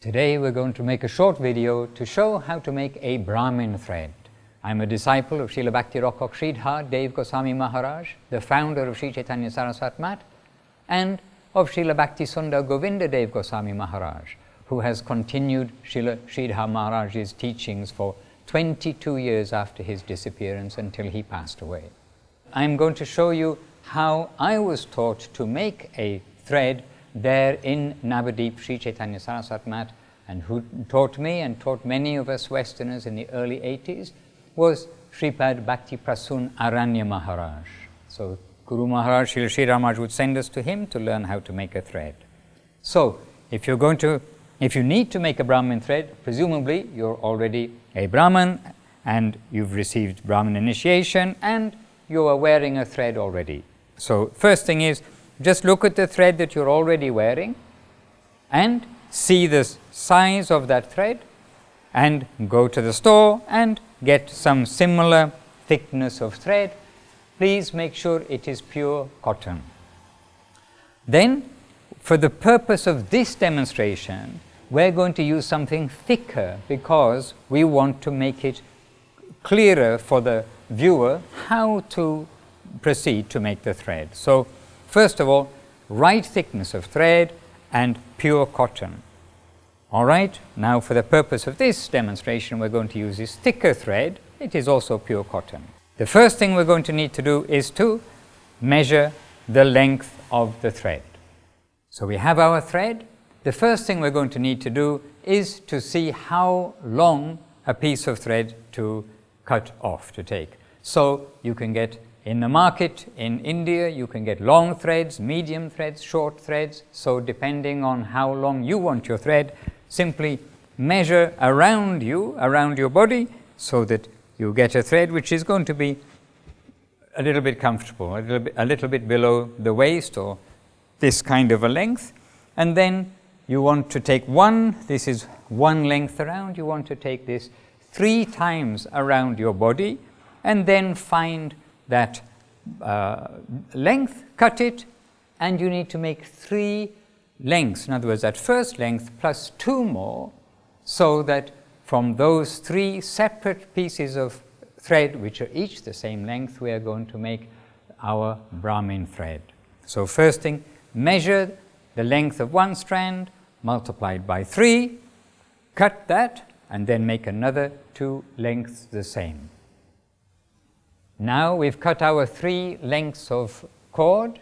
Today we're going to make a short video to show how to make a Brahmin thread. I'm a disciple of Srila Bhakti Ranjan Dev Goswami Maharaj, the founder of Sri Chaitanya Saraswat Math, and of Srila Bhakti Sundar Govinda Dev Goswami Maharaj, who has continued Srila Sridhar Maharaj's teachings for 22 years after his disappearance until he passed away. I'm going to show you how I was taught to make a thread there in Nabadwip, Sri Chaitanya Saraswat Math, and who taught me and taught many of us Westerners in the early 80s was Sripad Bhakti Prasun Aranya Maharaj. So Guru Maharaj, Srila Sri Maharaj would send us to him to learn how to make a thread. So if you need to make a Brahmin thread, presumably you're already a Brahmin and you've received Brahmin initiation and you are wearing a thread already. So first thing is, just look at the thread that you're already wearing and see the size of that thread, and go to the store and get some similar thickness of thread. Please make sure it is pure cotton. Then, for the purpose of this demonstration, we're going to use something thicker because we want to make it clearer for the viewer how to proceed to make the thread. So, first of all, right thickness of thread and pure cotton. Alright, now for the purpose of this demonstration, we're going to use this thicker thread. It is also pure cotton. The first thing we're going to need to do is to measure the length of the thread. So we have our thread. The first thing we're going to need to do is to see how long a piece of thread to cut off, to take. So you can get in the market in India, you can get long threads, medium threads, short threads. So depending on how long you want your thread, simply measure around your body, so that you get a thread which is going to be a little bit comfortable, a little bit below the waist, or this kind of a length. And then you want to take this is one length around, you want to take this 3 times around your body, and then find that length, cut it, and you need to make 3 lengths. In other words, that first length plus 2 more, so that from those 3 separate pieces of thread, which are each the same length, we are going to make our Brahmin thread. So first thing, measure the length of one strand, multiplied by 3, cut that, and then make another 2 lengths the same. Now we've cut our 3 lengths of cord,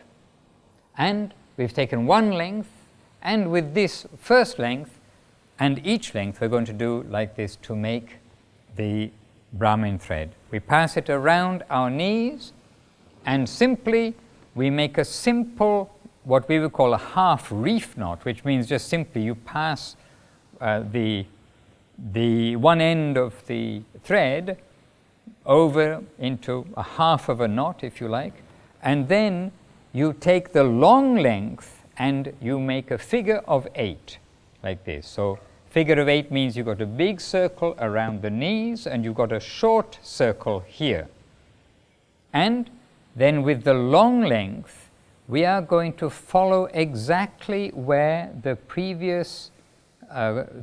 and we've taken 1 length, and with this first length and each length we're going to do like this to make the Brahmin thread. We pass it around our knees, and simply we make a simple, what we would call a half reef knot, which means just simply you pass the one end of the thread over into a half of a knot, if you like, and then you take the long length and you make a figure of 8 like this. So figure of 8 means you've got a big circle around the knees and you've got a short circle here. And then with the long length, we are going to follow exactly where the previous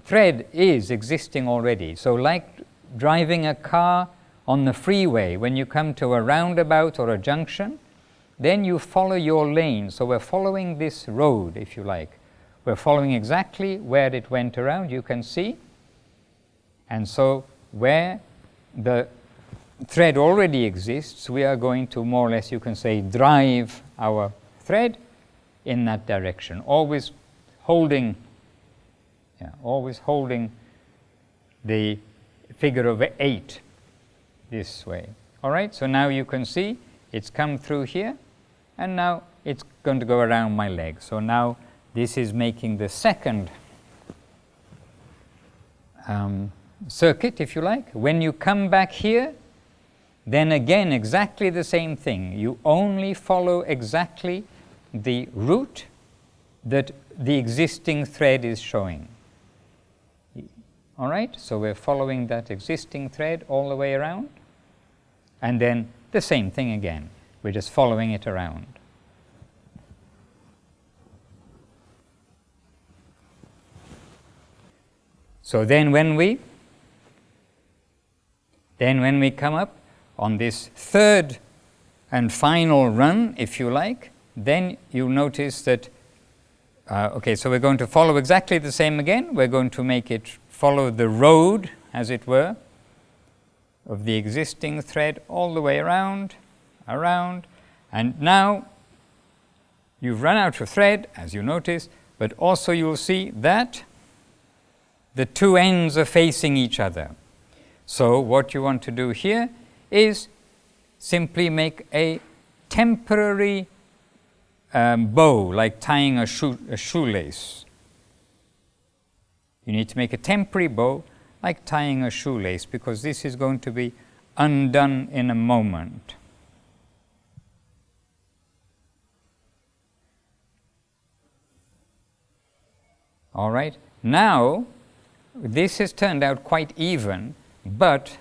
thread is existing already. So like driving a car on the freeway, when you come to a roundabout or a junction, then you follow your lane. So we're following this road, if you like. We're following exactly where it went around, you can see. And so where the thread already exists, we are going to more or less, you can say, drive our thread in that direction, always holding the figure of 8 this way. All right, so now you can see it's come through here, and now it's going to go around my leg. So now this is making the second circuit, if you like. When you come back here, then again exactly the same thing. You only follow exactly the route that the existing thread is showing. All right, so we're following that existing thread all the way around, and then the same thing again. We're just following it around. So then when we come up on this third and final run, if you like, then you notice that, okay, so we're going to follow exactly the same again. We're going to make it follow the road, as it were, of the existing thread all the way around, and now you've run out of thread, as you notice, but also you'll see that the two ends are facing each other. So what you want to do here is simply make a temporary bow, like tying a shoelace. You need to make a temporary bow like tying a shoelace, because this is going to be undone in a moment. All right, now this has turned out quite even, but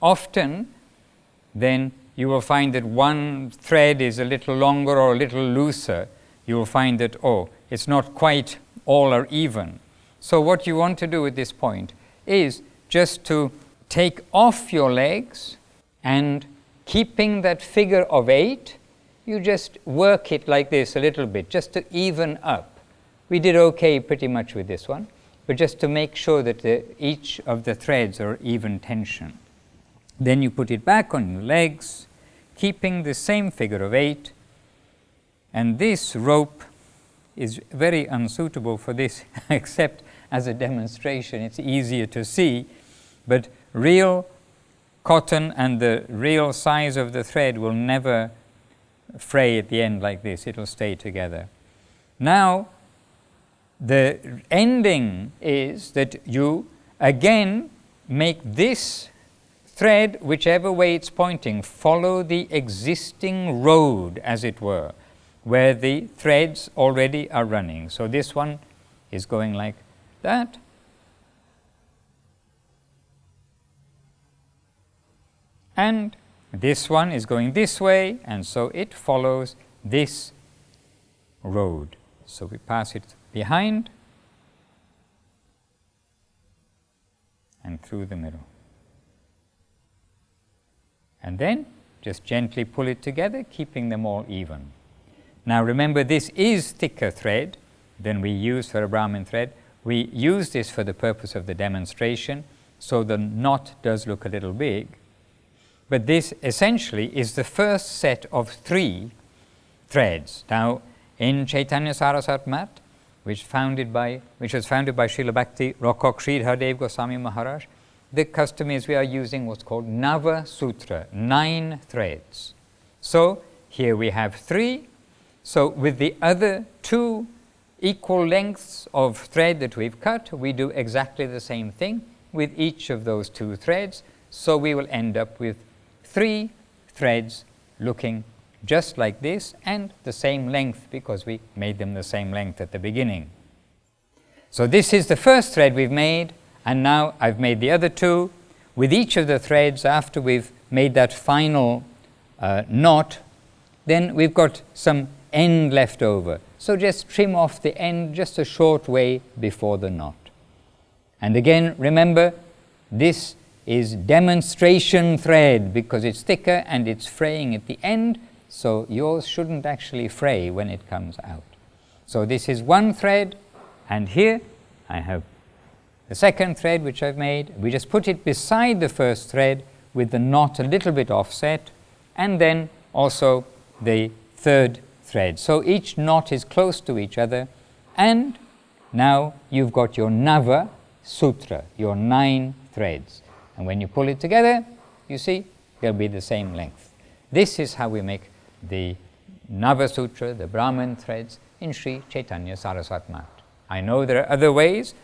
often then you will find that one thread is a little longer or a little looser. You will find that, oh, it's not quite all are even. So what you want to do at this point is just to take off your legs, and keeping that figure of 8, you just work it like this a little bit, just to even up. We did okay pretty much with this one, but just to make sure that each of the threads are even tension. Then you put it back on your legs, keeping the same figure of 8, and this rope is very unsuitable for this, except as a demonstration. It's easier to see, but real cotton and the real size of the thread will never fray at the end like this. It will stay together. Now, the ending is that you again make this thread, whichever way it's pointing, follow the existing road, as it were, where the threads already are running. So this one is going like that. And this one is going this way, and so it follows this road. So we pass it behind and through the middle. And then just gently pull it together, keeping them all even. Now remember, this is thicker thread than we use for a Brahmin thread. We use this for the purpose of the demonstration, so the knot does look a little big. But this essentially is the first set of 3 threads. Now, in Chaitanya Saraswat Math, which was founded by Srila Bhakti Ranjan Madhusudan Goswami Maharaj, the custom is we are using what's called nava-sutra, 9 threads. So here we have 3. So with the other 2 equal lengths of thread that we've cut, we do exactly the same thing with each of those 2 threads. So we will end up with 3 threads looking just like this, and the same length, because we made them the same length at the beginning. So this is the first thread we've made, and now I've made the other 2. With each of the threads, after we've made that final knot, then we've got some end left over. So just trim off the end just a short way before the knot. And again, remember, this is demonstration thread because it's thicker and it's fraying at the end, so yours shouldn't actually fray when it comes out. So this is one thread, and here I have the second thread which I've made. We just put it beside the first thread with the knot a little bit offset, and then also the third thread. So each knot is close to each other, and now you've got your nava-sutra, your 9 threads. And when you pull it together, you see, they'll be the same length. This is how we make the nava-sutra, the Brahmin threads, in Sri Chaitanya Saraswat Math. I know there are other ways,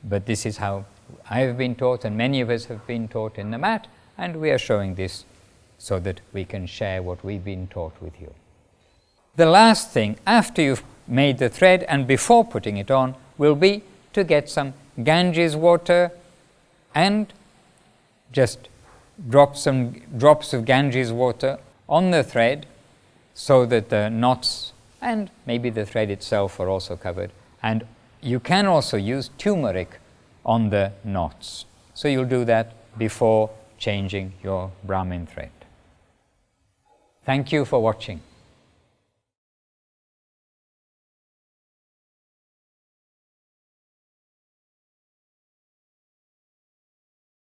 but this is how I have been taught, and many of us have been taught in the mat, and we are showing this so that we can share what we've been taught with you. The last thing, after you've made the thread and before putting it on, will be to get some Ganges water and just drop some drops of Ganges water on the thread so that the knots and maybe the thread itself are also covered. And you can also use turmeric on the knots. So you'll do that before changing your Brahmin thread. Thank you for watching.